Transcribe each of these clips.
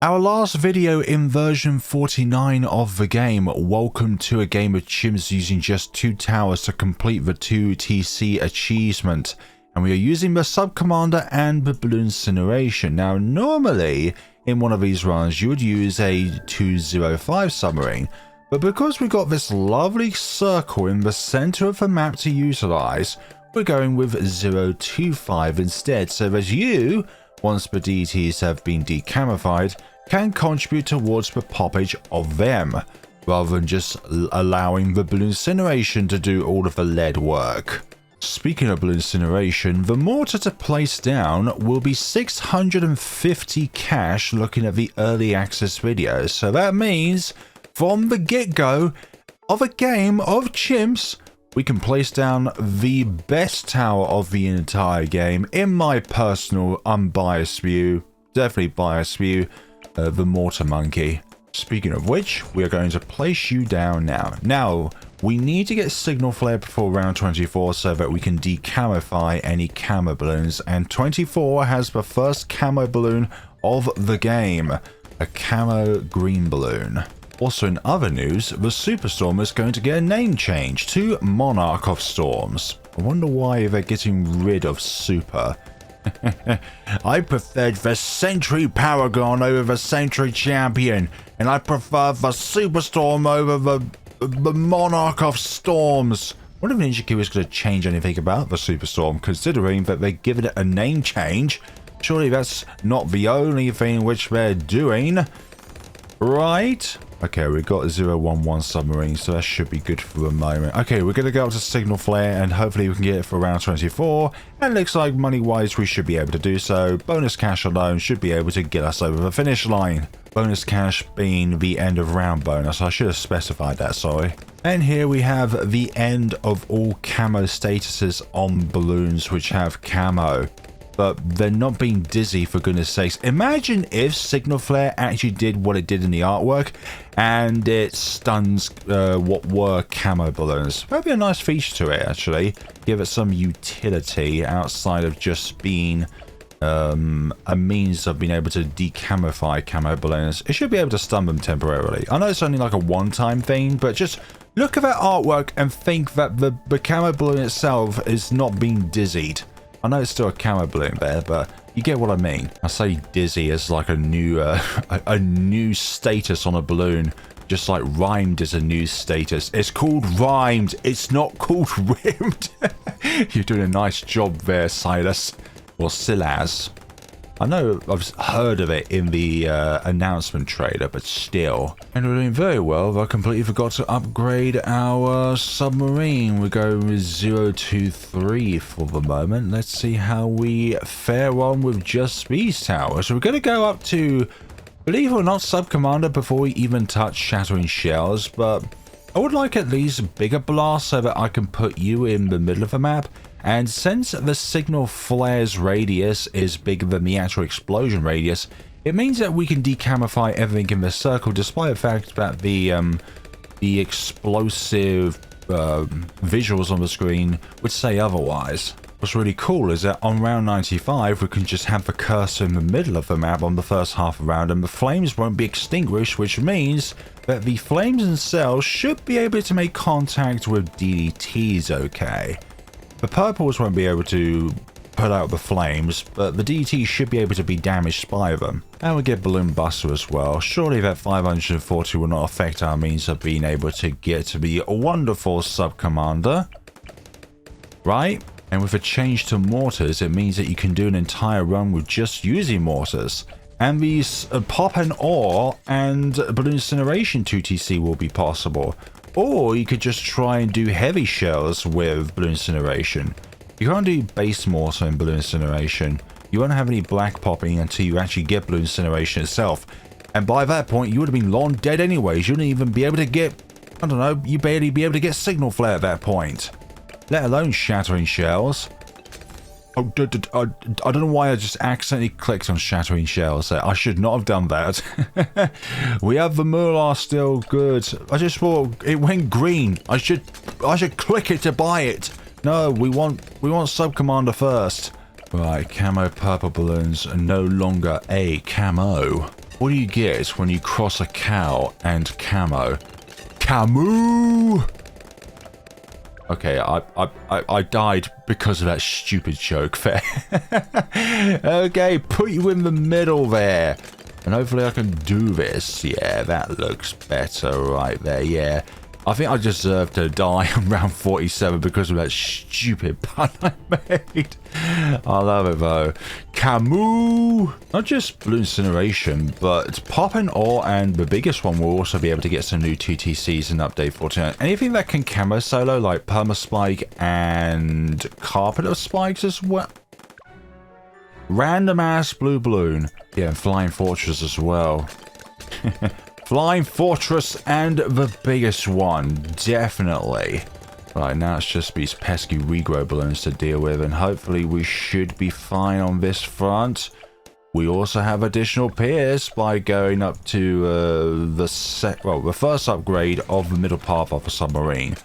Our last video in version 49 of the game, welcome to a game of chimps using just 2 towers to complete the 2 TC achievement. And we are using the Subcommander and the Blooncineration. Now normally, in one of these runs, you would use a 205 submarine. But because we got this lovely circle in the center of the map to utilize, we're going with 025 instead, so that you, once the DTs have been decamouflaged, can contribute towards the poppage of them, rather than just allowing the Blooncineration to do all of the lead work. Speaking of Blooncineration, the mortar to place down will be 650 cash looking at the early access videos, so that means from the get-go of a game of chimps, we can place down the best tower of the entire game, in my personal unbiased view, definitely biased view, the Mortar Monkey. Speaking of which, we are going to place you down now. Now, we need to get signal flare before round 24 so that we can decamoify any camo balloons, and 24 has the first camo balloon of the game, a camo green balloon. Also in other news, the Superstorm is going to get a name change to Monarch of Storms. I wonder why they're getting rid of Super. I preferred the Sentry Paragon over the Sentry Champion, and I prefer the Superstorm over the Monarch of Storms. I wonder if Ninja Q is going to change anything about the Superstorm, considering that they're giving it a name change. Surely that's not the only thing which they're doing, right? Okay, we've got 011 submarine, so that should be good for the moment. Okay, we're going to go up to signal flare, and hopefully we can get it for round 24. And it looks like money-wise we should be able to do so. Bonus cash alone should be able to get us over the finish line. Bonus cash being the end of round bonus. I should have specified that, sorry. And here we have the end of all camo statuses on balloons which have camo. But they're not being dizzy, for goodness sakes. Imagine if signal flare actually did what it did in the artwork and it stuns what were camo balloons. That'd be a nice feature to it, actually. Give it some utility outside of just being a means of being able to decamoify camo balloons. It should be able to stun them temporarily. I know it's only like a one-time thing, but just look at that artwork and think that the camo balloon itself is not being dizzied. I know it's still a camo balloon there, but you get what I mean. I say dizzy as like a new a new status on a balloon, just like rhymed is a new status. It's called rhymed, it's not called rimmed. You're doing a nice job there, Silas, or Silas. I know I've heard of it in the announcement trailer, but still. And we're doing very well. I completely forgot to upgrade our submarine. We're going with 023 for the moment. Let's see how we fare on with just these towers. So we're going to go up to, believe it or not, Subcommander before we even touch Shattering Shells, but I would like at least bigger blasts so that I can put you in the middle of the map. And since the signal flare's radius is bigger than the actual explosion radius, it means that we can decamoify everything in the circle, despite the fact that the explosive visuals on the screen would say otherwise. What's really cool is that on round 95 we can just have the cursor in the middle of the map on the first half of the round, and the flames won't be extinguished, which means that the flames themselves should be able to make contact with DDTs okay. The purples won't be able to put out the flames, but the DT should be able to be damaged by them. And we get Balloon Buster as well. Surely that 540 will not affect our means of being able to get to the wonderful Subcommander, right? And with a change to mortars, it means that you can do an entire run with just using mortars. And these Pop and Ore and Blooncineration 2TC will be possible. Or you could just try and do heavy shells with Blooncineration. You can't do base mortar and Blooncineration. You won't have any black popping until you actually get Blooncineration itself. And by that point, you would have been long dead anyways. You wouldn't even be able to get, I don't know, you'd barely be able to get signal flare at that point. Let alone Shattering Shells. Oh, I don't know why I just accidentally clicked on Shattering Shells there. I should not have done that. We have the Moolah still, good. I just thought it went green. I should click it to buy it. No, we want Subcommander first. Right, camo purple balloons are no longer a camo. What do you get when you cross a cow and camo? Camoo! Okay, I died because of that stupid joke there. Okay, put you in the middle there. And hopefully I can do this. Yeah, that looks better right there. Yeah. I think I deserve to die on round 47 because of that stupid pun I made. I love it though. Camus! Not just Blooncineration, but Pop and Ore, and the biggest one will also be able to get some new 2TCs in update 49. Anything that can camo solo, like Permaspike and Carpenter Spikes as well. Random ass blue balloon. Yeah, and Flying Fortress as well. Flying Fortress and the biggest one, definitely. Right, now it's just these pesky regrow balloons to deal with, and hopefully we should be fine on this front. We also have additional pierce by going up to the first upgrade of the middle path of a submarine,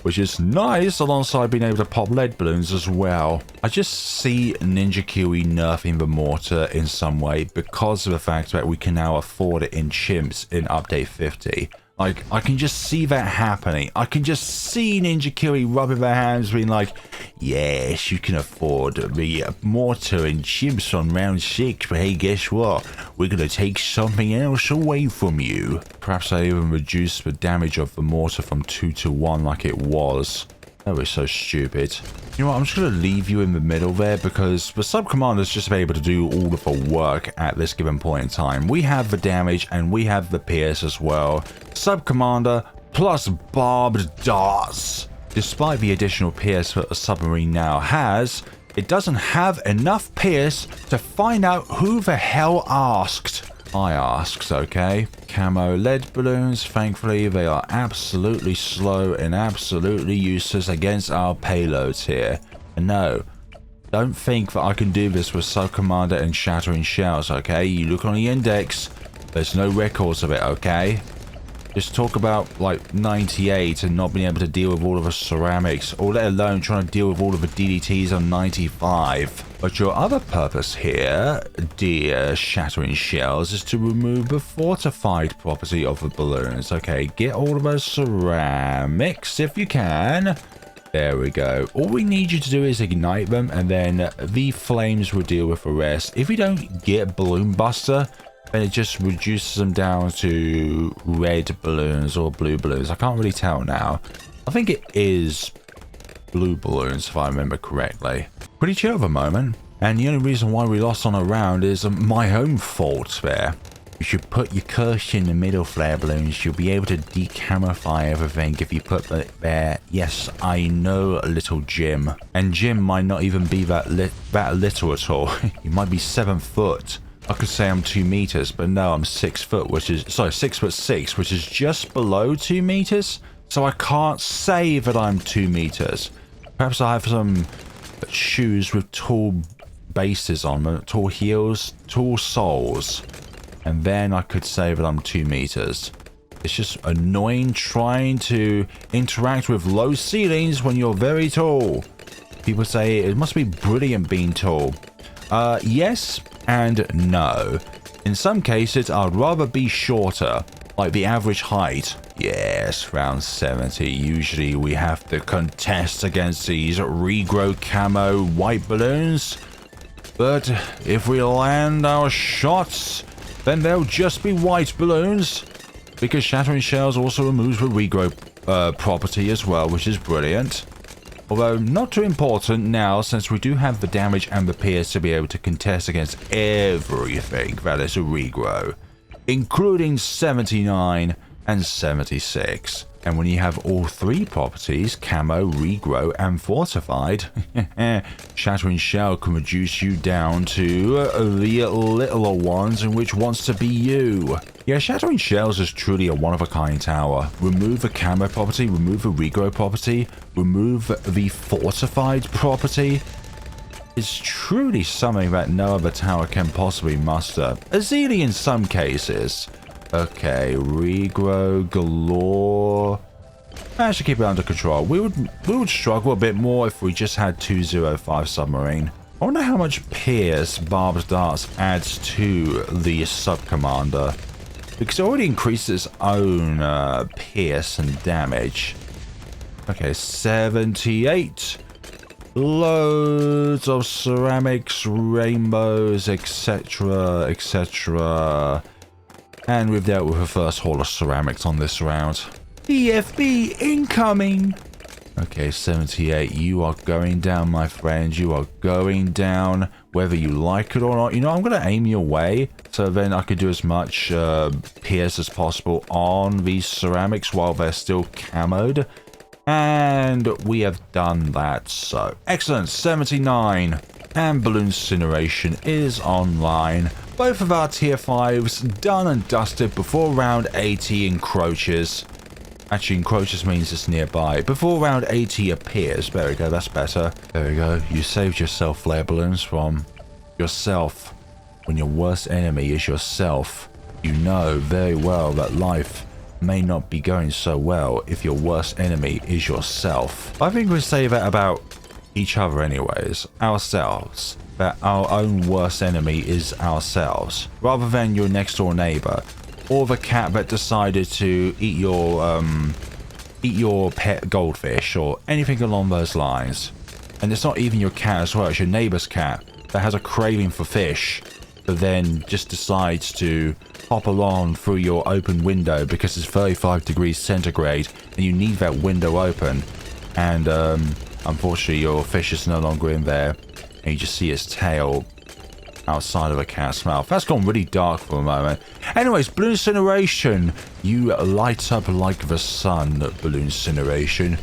which is nice, alongside being able to pop lead balloons as well. I just see Ninja Kiwi nerfing the mortar in some way because of the fact that we can now afford it in chimps in update 50. Like, I can just see that happening. I can just see Ninja Kiwi rubbing their hands being like, yes, you can afford the mortar and chimps on round 6, but hey, guess what? We're going to take something else away from you. Perhaps I even reduced the damage of the mortar from 2 to 1 like it was. That was so stupid. You know what, I'm just going to leave you in the middle there because the Subcommander is just able to do all of the work at this given point in time. We have the damage and we have the pierce as well. Subcommander plus barbed darts. Despite the additional pierce that a submarine now has, it doesn't have enough pierce to find out who the hell asked. I asked, okay? Camo lead balloons, thankfully they are absolutely slow and absolutely useless against our payloads here. And no, don't think that I can do this with Subcommander and Shattering Shells, okay? You look on the index, there's no records of it, okay? Just talk about like 98 and not being able to deal with all of the ceramics, or let alone trying to deal with all of the DDTs on 95. But your other purpose here, dear Shattering Shells, is to remove the fortified property of the balloons. Okay, get all of those ceramics if you can. There we go. All we need you to do is ignite them, and then the flames will deal with the rest. If you don't get Balloon Buster, then it just reduces them down to red balloons or blue balloons. I can't really tell now. I think it is blue balloons if I remember correctly. Pretty chill of a moment. And the only reason why we lost on a round is my own fault there. You should put your cursor in the middle, flare balloons. You'll be able to decamouflage everything if you put it there. Yes, I know, little Jim. And Jim might not even be that little at all. He might be 7 foot. I could say I'm 2 meters, but no, I'm 6 foot, which is, sorry, 6'6", which is just below 2 meters. So I can't say that I'm 2 meters. Perhaps I have some shoes with tall bases on them, tall heels, tall soles. And then I could say that I'm 2 meters. It's just annoying trying to interact with low ceilings when you're very tall. People say it must be brilliant being tall. Yes and no. In some cases, I'd rather be shorter, like the average height. Yes, round 70. Usually we have to contest against these regrow camo white balloons. But if we land our shots, then they'll just be white balloons. Because Shattering Shells also removes the regrow property as well, which is brilliant. Although not too important now, since we do have the damage and the pierce to be able to contest against everything that is a regrow, including 79 and 76. And when you have all 3 properties, camo, regrow, and fortified, Shattering Shell can reduce you down to the littler ones, in which wants to be you. Yeah, Shattering Shells is truly a one-of-a-kind tower. Remove the camo property, remove the regrow property, remove the fortified property. It's truly something that no other tower can possibly muster. Easily in some cases. Okay, regrow galore. I should keep it under control. We would struggle a bit more if we just had 205 submarine. I wonder how much pierce Barb's darts adds to the Subcommander. Because it already increased its own pierce and damage. Okay, 78. Loads of ceramics, rainbows, etc, etc. And we've dealt with the first haul of ceramics on this round. BFB incoming! Okay, 78, you are going down, my friend. You are going down, whether you like it or not. You know, I'm going to aim your way, so then I can do as much pierce as possible on these ceramics while they're still camoed. And we have done that, so excellent. 79, and Blooncineration is online. Both of our tier 5s done and dusted before round 80 encroaches. Actually, encroaches means it's nearby. Before round 80 appears. There we go, that's better. There we go. You saved yourself, flare balloons, from yourself. When your worst enemy is yourself, you know very well that life may not be going so well if your worst enemy is yourself. I think we say that about each other anyways. Ourselves. That our own worst enemy is ourselves. Rather than your next door neighbor. Or the cat that decided to eat your pet goldfish or anything along those lines. And it's not even your cat as well, it's your neighbor's cat that has a craving for fish, but then just decides to hop along through your open window because it's 35 degrees centigrade and you need that window open. And unfortunately your fish is no longer in there and you just see its tail outside of a cat's mouth. That's gone really dark for a moment. Anyways, Blooncineration. You light up like the sun, Blooncineration.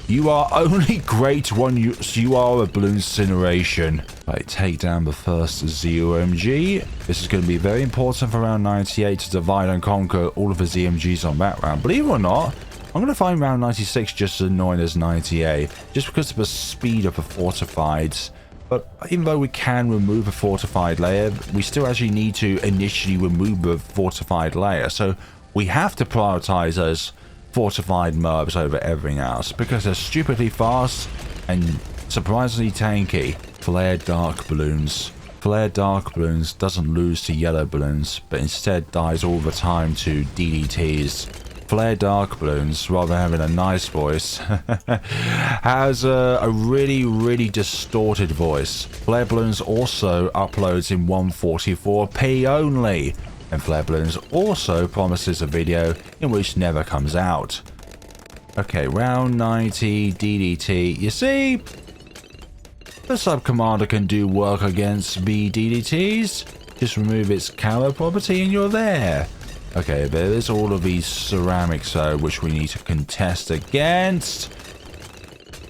You are only great when you are a Blooncineration. Right, take down the first ZOMG. This is going to be very important for round 98 to divide and conquer all of the ZMGs on that round. Believe it or not, I'm going to find round 96 just as annoying as 98, just because of the speed of the fortifieds. But even though we can remove a fortified layer, we still actually need to initially remove the fortified layer. So we have to prioritize those fortified MURBs over everything else because they're stupidly fast and surprisingly tanky. Flare Dark Balloons. Flare Dark Balloons doesn't lose to yellow balloons, but instead dies all the time to DDTs. Flare Dark Balloons, rather than having a nice voice, has a really distorted voice. Flare Balloons also uploads in 144p only, and Flare Balloons also promises a video in which never comes out. Okay, round 90 DDT. You see, the Subcommander can do work against the DDTs. Just remove its camo property and you're there. Okay, there's all of these ceramics though, which we need to contest against.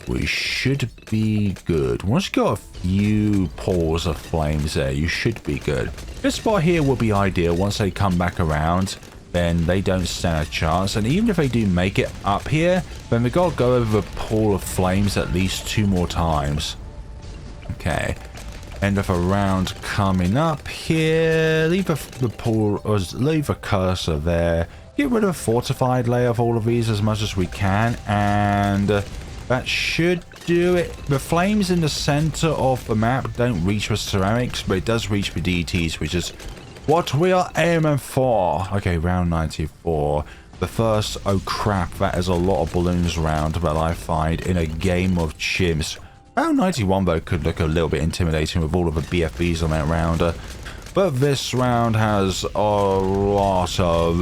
We should be good. Once you got a few pours of flames there, you should be good. This spot here will be ideal. Once they come back around, then they don't stand a chance. And even if they do make it up here, then they got to go over the pool of flames at least 2 more times. Okay. End of a round coming up here. Leave the pool, or leave a cursor there. Get rid of a fortified layer of all of these as much as we can, and that should do it. The flames in the center of the map don't reach with ceramics, but it does reach with DTs, which is what we are aiming for. Okay, round 94. The first, oh crap, that is a lot of balloons round that I find in a game of chimps. Round 91 though could look a little bit intimidating with all of the BFBs on that round. But this round has a lot of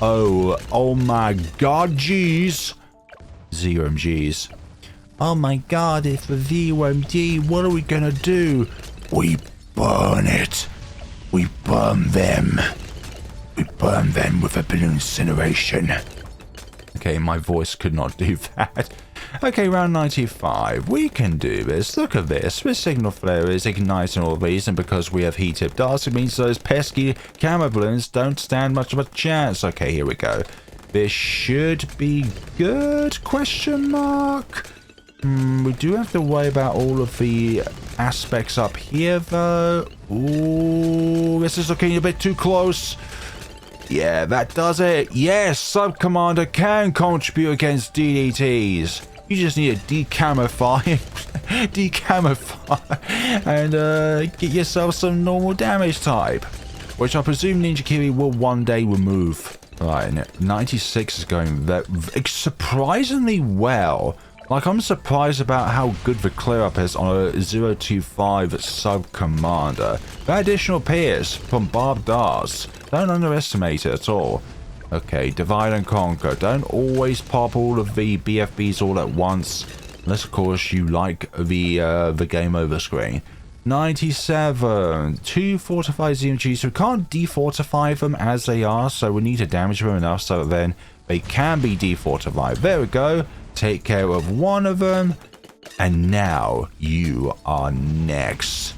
oh my god, jeez. ZOMGs. Oh my god, it's the ZOMG. What are we gonna do? We burn it. We burn them. We burn them with a Blooncineration. Okay, my voice could not do that. Okay, round 95. We can do this. Look at this. This signal flare is igniting all these, and because we have heat-tip darts, it means those pesky camo balloons don't stand much of a chance. Okay, here we go. This should be good? Question mark. We do have to worry about all of the aspects up here, though. Ooh, this is looking a bit too close. Yeah, that does it. Yes, Subcommander can contribute against DDTs. You just need to decamouflage, and get yourself some normal damage type, which I presume Ninja Kiwi will one day remove. Right, 96 is going surprisingly well. Like, I'm surprised about how good the clear up is on a 025 Subcommander. That additional pierce from barbed darts, don't underestimate it at all. Okay, divide and conquer. Don't always pop all of the BFBs all at once, unless of course you like the game over screen. 97, 2 fortified ZOMGs. We can't defortify them as they are, so we need to damage them enough so that then they can be defortified. There we go. Take care of one of them, and now you are next.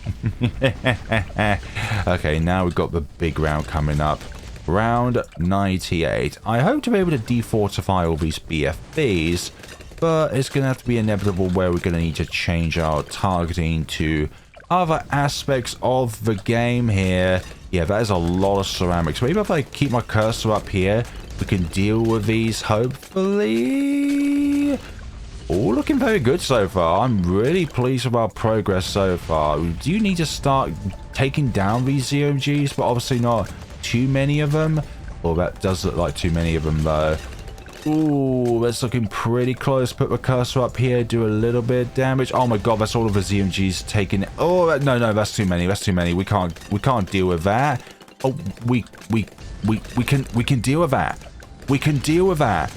Okay, now we've got the big round coming up. Round 98. I hope to be able to defortify all these BFBs, but it's going to have to be inevitable where we're going to need to change our targeting to other aspects of the game here. Yeah, that is a lot of ceramics. Maybe if I keep my cursor up here, we can deal with these, hopefully. All looking very good so far. I'm really pleased with our progress so far. We do need to start taking down these ZOMGs, but obviously not too many of them. Well, that does look like too many of them, though. Ooh, that's looking pretty close. Put the cursor up here, do a little bit of damage. Oh my god, that's all of the ZOMGs taken. Oh no, that's too many. That's too many. We can't deal with that. Oh, we can deal with that. We can deal with that.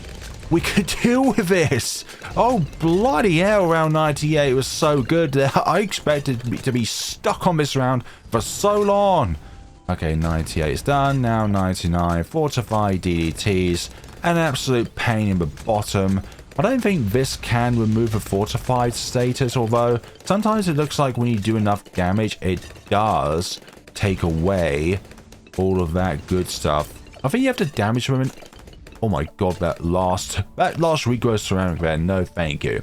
We can deal with this. Oh bloody hell! Round 98 was so good. I expected to be stuck on this round for so long. Okay, 98 is done. Now 99. Fortified DDTs. An absolute pain in the bottom. I don't think this can remove a fortified status, although sometimes it looks like when you do enough damage, it does take away all of that good stuff. I think you have to damage them. Oh my god, that last regrowth ceramic there. No, thank you.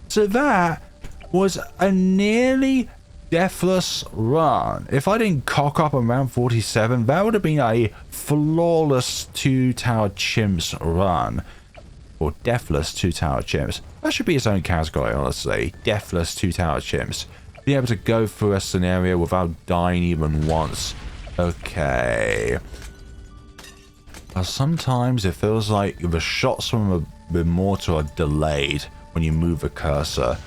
So that was a nearly deathless run. If I didn't cock up on round 47, that would have been a flawless 2-tower chimps run. Or deathless 2-tower chimps. That should be its own category, honestly. Deathless 2-tower chimps. Be able to go through a scenario without dying even once. Okay. Sometimes it feels like the shots from the mortar are delayed when you move the cursor.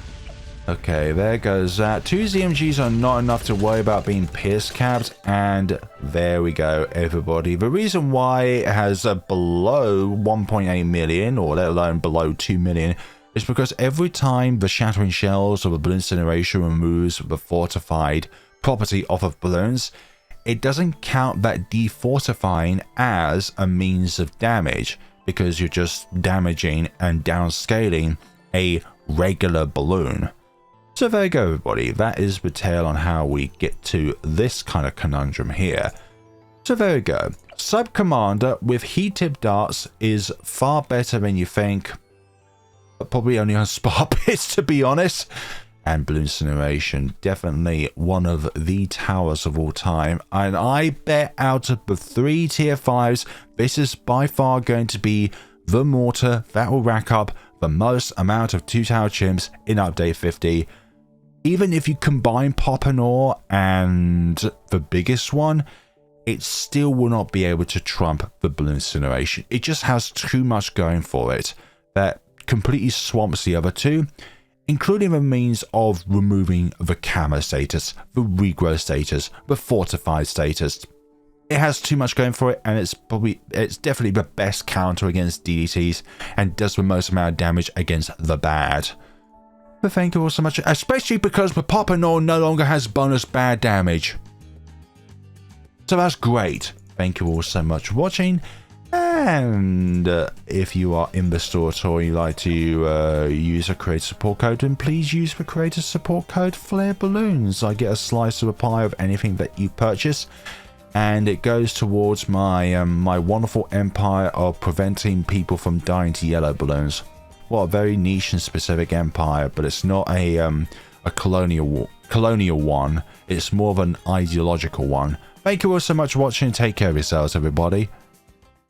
Okay, there goes that. 2 ZOMGs are not enough to worry about being pierce capped, and there we go, everybody. The reason why it has below 1.8 million, or let alone below 2 million, is because every time the shattering shells of a Blooncineration removes the fortified property off of balloons, it doesn't count that defortifying as a means of damage, because you're just damaging and downscaling a regular balloon. So there you go, everybody. That is the tale on how we get to this kind of conundrum here. So there you go. Subcommander with heat-tip darts is far better than you think. But probably only on spar bits, to be honest. And Blooncineration, definitely one of the towers of all time. And I bet out of the 3 tier 5s, this is by far going to be the mortar that will rack up the most amount of 2-tower chimps in update 50. Even if you combine Pop and Ore and the biggest one, it still will not be able to trump the Blooncineration. It just has too much going for it that completely swamps the other two, including the means of removing the camo status, the regrowth status, the fortified status. It has too much going for it, and it's definitely the best counter against DDTs and does the most amount of damage against the bad. But thank you all so much, especially because the Pop and Ore no longer has bonus bad damage. So that's great. Thank you all so much for watching. And if you are in the store at all, you like to use a creator support code, then please use the creator support code Flare Balloons. I get a slice of a pie of anything that you purchase, and it goes towards my my wonderful empire of preventing people from dying to yellow balloons. What a very niche and specific empire, but it's not a colonial one. It's more of an ideological one. Thank you all so much for watching. Take care of yourselves, everybody.